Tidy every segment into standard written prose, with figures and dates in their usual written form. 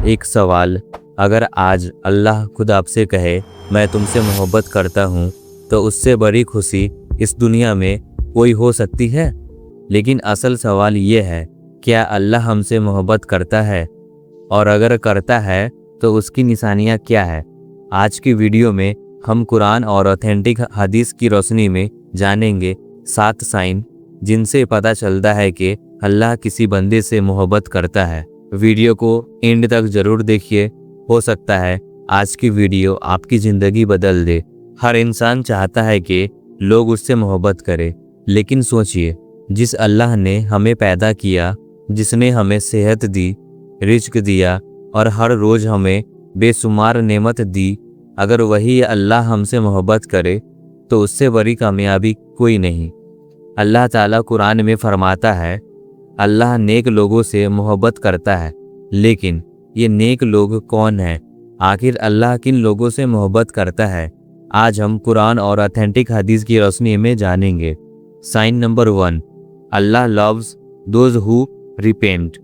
एक सवाल, अगर आज अल्लाह खुद आपसे कहे मैं तुमसे मोहब्बत करता हूँ, तो उससे बड़ी खुशी इस दुनिया में कोई हो सकती है? लेकिन असल सवाल ये है, क्या अल्लाह हमसे मोहब्बत करता है? और अगर करता है तो उसकी निशानियाँ क्या है? आज की वीडियो में हम कुरान और ऑथेंटिक हदीस की रोशनी में जानेंगे 7 साइन जिनसे पता चलता है कि अल्लाह किसी बंदे से मोहब्बत करता है। वीडियो को एंड तक जरूर देखिए, हो सकता है आज की वीडियो आपकी ज़िंदगी बदल दे। हर इंसान चाहता है कि लोग उससे मोहब्बत करें, लेकिन सोचिए, जिस अल्लाह ने हमें पैदा किया, जिसने हमें सेहत दी, रिज़्क दिया और हर रोज़ हमें बेशुमार नेमत दी, अगर वही अल्लाह हमसे मोहब्बत करे तो उससे बड़ी कामयाबी कोई नहीं। अल्लाह ताला कुरान में फरमाता है, अल्लाह नेक लोगों से मोहब्बत करता है। लेकिन ये नेक लोग कौन हैं? आखिर अल्लाह किन लोगों से मोहब्बत करता है? आज हम कुरान और ऑथेंटिक हदीस की रोशनी में जानेंगे। Sign number 1, Allah loves those who repent.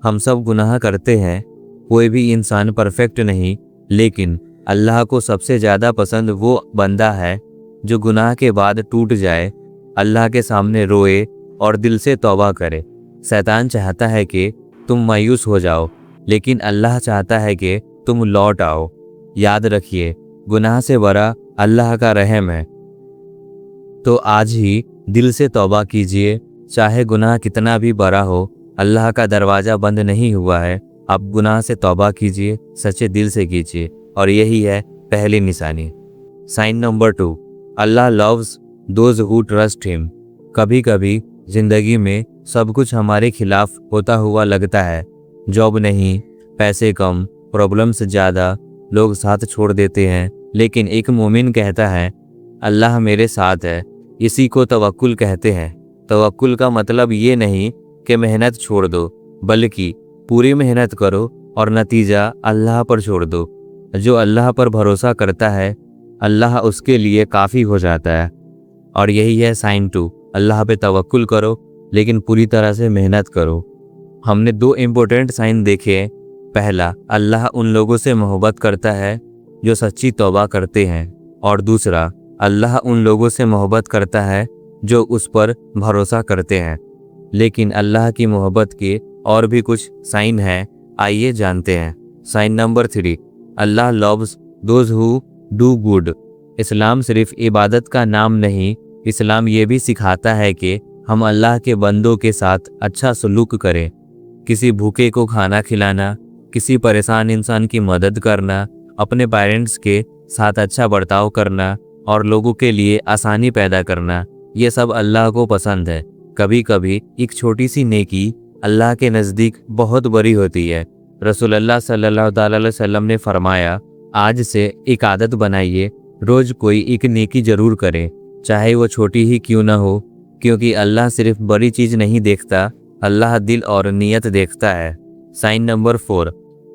हम सब गुनाह करते हैं, कोई भी इंसान परफेक्ट नहीं, लेकिन अल्लाह को सबसे ज़्यादा पसंद वो बंदा है जो गुनाह के बाद टूट जाए, अल्लाह के सामने रोए और दिल से तौबा करे। शैतान चाहता है कि तुम मायूस हो जाओ, लेकिन अल्लाह चाहता है कि तुम लौट आओ। याद रखिए, गुनाह से बड़ा अल्लाह का रहम है। तो आज ही दिल से तौबा कीजिए, चाहे गुनाह कितना भी बड़ा हो, अल्लाह का दरवाज़ा बंद नहीं हुआ है। आप गुनाह से तौबा कीजिए, सच्चे दिल से कीजिए, और यही है पहली निशानी। Sign number 2, Allah loves those who trust him. कभी कभी ज़िंदगी में सब कुछ हमारे खिलाफ होता हुआ लगता है। जॉब नहीं, पैसे कम, प्रॉब्लम्स ज़्यादा, लोग साथ छोड़ देते हैं, लेकिन एक मोमिन कहता है, अल्लाह मेरे साथ है। इसी को तवक्कुल कहते हैं। तवक्कुल का मतलब ये नहीं कि मेहनत छोड़ दो, बल्कि पूरी मेहनत करो और नतीजा अल्लाह पर छोड़ दो। जो अल्लाह पर भरोसा करता है, अल्लाह उसके लिए काफ़ी हो जाता है। और यही है साइन 2, अल्लाह पे तवक्कुल करो, लेकिन पूरी तरह से मेहनत करो। हमने 2 इम्पोर्टेंट साइन देखे। पहला, अल्लाह उन लोगों से मोहब्बत करता है जो सच्ची तौबा करते हैं, और दूसरा, अल्लाह उन लोगों से मोहब्बत करता है जो उस पर भरोसा करते हैं। लेकिन अल्लाह की मोहब्बत के और भी कुछ साइन हैं, आइए जानते हैं। Sign number 3, Allah loves those who do good. इस्लाम सिर्फ इबादत का नाम नहीं, इस्लाम ये भी सिखाता है कि हम अल्लाह के बंदों के साथ अच्छा सलूक करें। किसी भूखे को खाना खिलाना, किसी परेशान इंसान की मदद करना, अपने पेरेंट्स के साथ अच्छा बर्ताव करना और लोगों के लिए आसानी पैदा करना, ये सब अल्लाह को पसंद है। कभी कभी एक छोटी सी नेकी अल्लाह के नज़दीक बहुत बड़ी होती है। रसूलुल्लाह सल्लल्लाहु अलैहि वसल्लम ने फरमाया, आज से एक आदत बनाइए, रोज़ कोई एक नेकी ज़रूर करें, चाहे वो छोटी ही क्यों ना हो, क्योंकि अल्लाह सिर्फ बड़ी चीज़ नहीं देखता, अल्लाह दिल और नीयत देखता है। Sign number 4,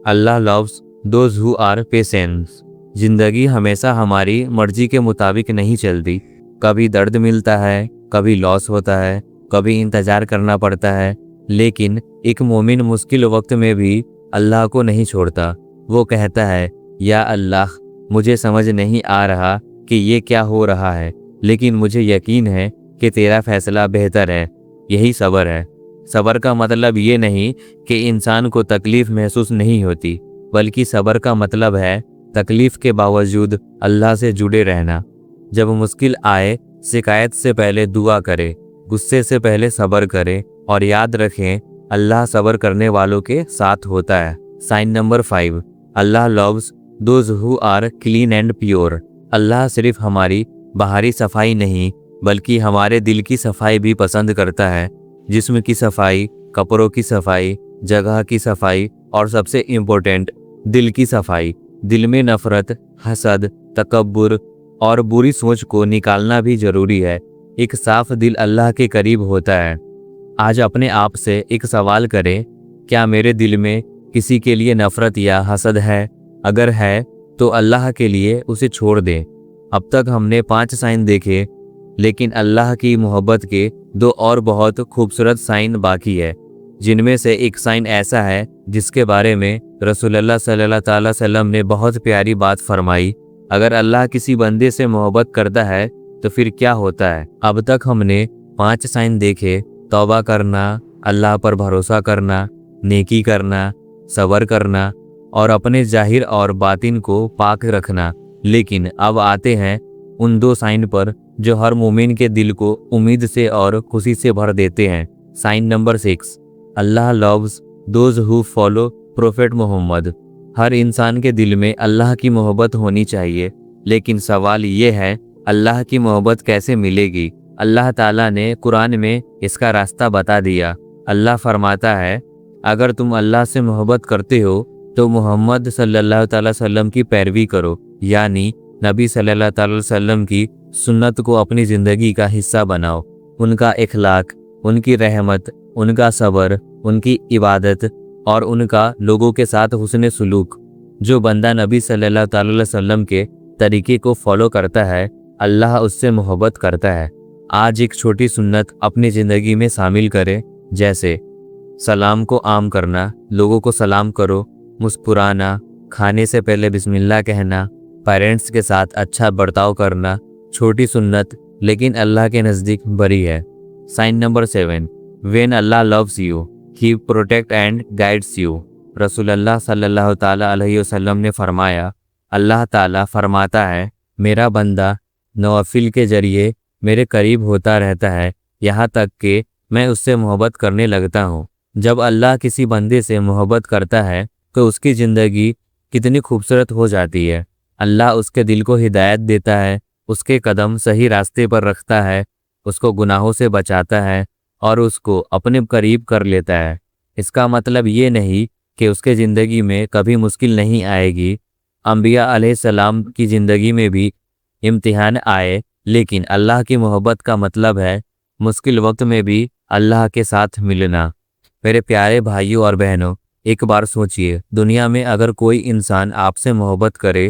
Allah loves those who are patients. ज़िंदगी हमेशा हमारी मर्जी के मुताबिक नहीं चलती। कभी दर्द मिलता है, कभी लॉस होता है, कभी इंतज़ार करना पड़ता है, लेकिन एक मोमिन मुश्किल वक्त में भी अल्लाह को नहीं छोड़ता। वो कहता है, या अल्लाह, मुझे समझ नहीं आ रहा कि ये क्या हो रहा है, लेकिन मुझे यकीन है कि तेरा फैसला बेहतर है। यही सब्र है। सब्र का मतलब ये नहीं कि इंसान को तकलीफ़ महसूस नहीं होती, बल्कि सब्र का मतलब है तकलीफ़ के बावजूद अल्लाह से जुड़े रहना। जब मुश्किल आए, शिकायत से पहले दुआ करे, गुस्से से पहले सब्र करे, और याद रखें, अल्लाह सब्र करने वालों के साथ होता है। Sign number 5, Allah loves those who are clean and pure. अल्लाह सिर्फ हमारी बाहरी सफाई नहीं, बल्कि हमारे दिल की सफाई भी पसंद करता है। जिस्म की सफाई, कपड़ों की सफाई, जगह की सफाई, और सबसे इम्पोर्टेंट, दिल की सफाई। दिल में नफरत, हसद, तकब्बुर और बुरी सोच को निकालना भी जरूरी है। एक साफ दिल अल्लाह के करीब होता है। आज अपने आप से एक सवाल करें, क्या मेरे दिल में किसी के लिए नफरत या हसद है? अगर है तो अल्लाह के लिए उसे छोड़ दें। अब तक हमने 5 साइन देखे, लेकिन अल्लाह की मोहब्बत के 2 और बहुत खूबसूरत साइन बाकी है, जिनमें से एक साइन ऐसा है جس کے بارے میں رسول اللہ صلی اللہ علیہ وسلم نے بہت پیاری بات فرمائی، اگر اللہ کسی بندے سے محبت کرتا ہے تو پھر کیا ہوتا ہے۔ اب تک ہم نے 5 سائن دیکھے، توبہ کرنا، اللہ پر بھروسہ کرنا، نیکی کرنا، صبر کرنا اور اپنے ظاہر اور باطن کو پاک رکھنا۔ لیکن اب آتے ہیں ان 2 سائن پر جو ہر مومن کے دل کو امید سے اور خوشی سے بھر دیتے ہیں۔ Sign number 6، Allah loves those who follow Prophet Muhammad. ہر انسان کے دل میں اللہ کی محبت ہونی چاہیے، لیکن سوال یہ ہے اللہ کی محبت کیسے ملے گی؟ اللہ تعالیٰ نے قرآن میں اس کا راستہ بتا دیا۔ اللہ فرماتا ہے، اگر تم اللہ سے محبت کرتے ہو تو محمد صلی اللہ تعالی وسلم کی پیروی کرو، یعنی نبی صلی اللہ تعالی وسلم کی سنت کو اپنی زندگی کا حصہ بناؤ۔ ان کا اخلاق، ان کی رحمت، ان کا صبر، ان کی عبادت اور ان کا لوگوں کے ساتھ حسن سلوک۔ جو بندہ نبی صلی اللہ تعالی وسلم کے طریقے کو فالو کرتا ہے، اللہ اس سے محبت کرتا ہے۔ آج ایک چھوٹی سنت اپنی زندگی میں شامل کرے، جیسے سلام کو عام کرنا، لوگوں کو سلام کرو، مسکرانا، کھانے سے پہلے بسم اللہ کہنا، پیرنٹس کے ساتھ اچھا برتاؤ کرنا۔ چھوٹی سنت لیکن اللہ کے نزدیک بڑی ہے۔ Sign number 7، when Allah loves you, He protect and guides you۔ رسول اللہ صلی اللہ تعالی علیہ وسلم نے فرمایا، اللہ تعالیٰ فرماتا ہے، میرا بندہ نوافل کے ذریعے میرے قریب ہوتا رہتا ہے یہاں تک کہ میں اس سے محبت کرنے لگتا ہوں۔ جب اللہ کسی بندے سے محبت کرتا ہے تو اس کی زندگی کتنی خوبصورت ہو جاتی ہے۔ اللہ اس کے دل کو ہدایت دیتا ہے، اس کے قدم صحیح راستے پر رکھتا ہے، اس کو گناہوں سے بچاتا ہے اور اس کو اپنے قریب کر لیتا ہے۔ اس کا مطلب یہ نہیں کہ اس کے زندگی میں کبھی مشکل نہیں آئے گی۔ انبیاء علیہ السلام کی زندگی میں بھی امتحان آئے، لیکن اللہ کی محبت کا مطلب ہے مشکل وقت میں بھی اللہ کے ساتھ ملنا۔ میرے پیارے بھائیوں اور بہنوں، ایک بار سوچئے، دنیا میں اگر کوئی انسان آپ سے محبت کرے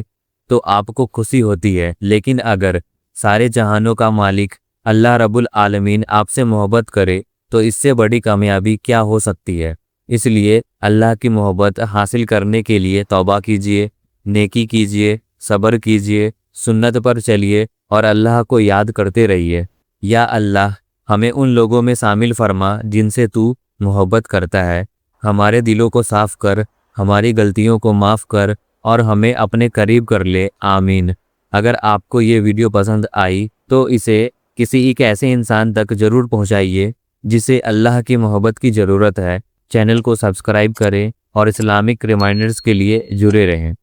تو آپ کو خوشی ہوتی ہے، لیکن اگر سارے جہانوں کا مالک اللہ رب العالمین آپ سے محبت کرے تو اس سے بڑی کامیابی کیا ہو سکتی ہے؟ اس لیے اللہ کی محبت حاصل کرنے کے لیے توبہ کیجئے، نیکی کیجئے، صبر کیجئے، سنت پر چلیے اور اللہ کو یاد کرتے رہیے۔ یا اللہ، ہمیں ان لوگوں میں شامل فرما جن سے تو محبت کرتا ہے۔ ہمارے دلوں کو صاف کر، ہماری غلطیوں کو معاف کر اور ہمیں اپنے قریب کر لے، آمین۔ اگر آپ کو یہ ویڈیو پسند آئی تو اسے کسی ایک ایسے انسان تک ضرور پہنچائیے جسے اللہ کی محبت کی ضرورت ہے۔ چینل کو سبسکرائب کریں اور اسلامک ریمائنڈرز کے لیے جڑے رہیں۔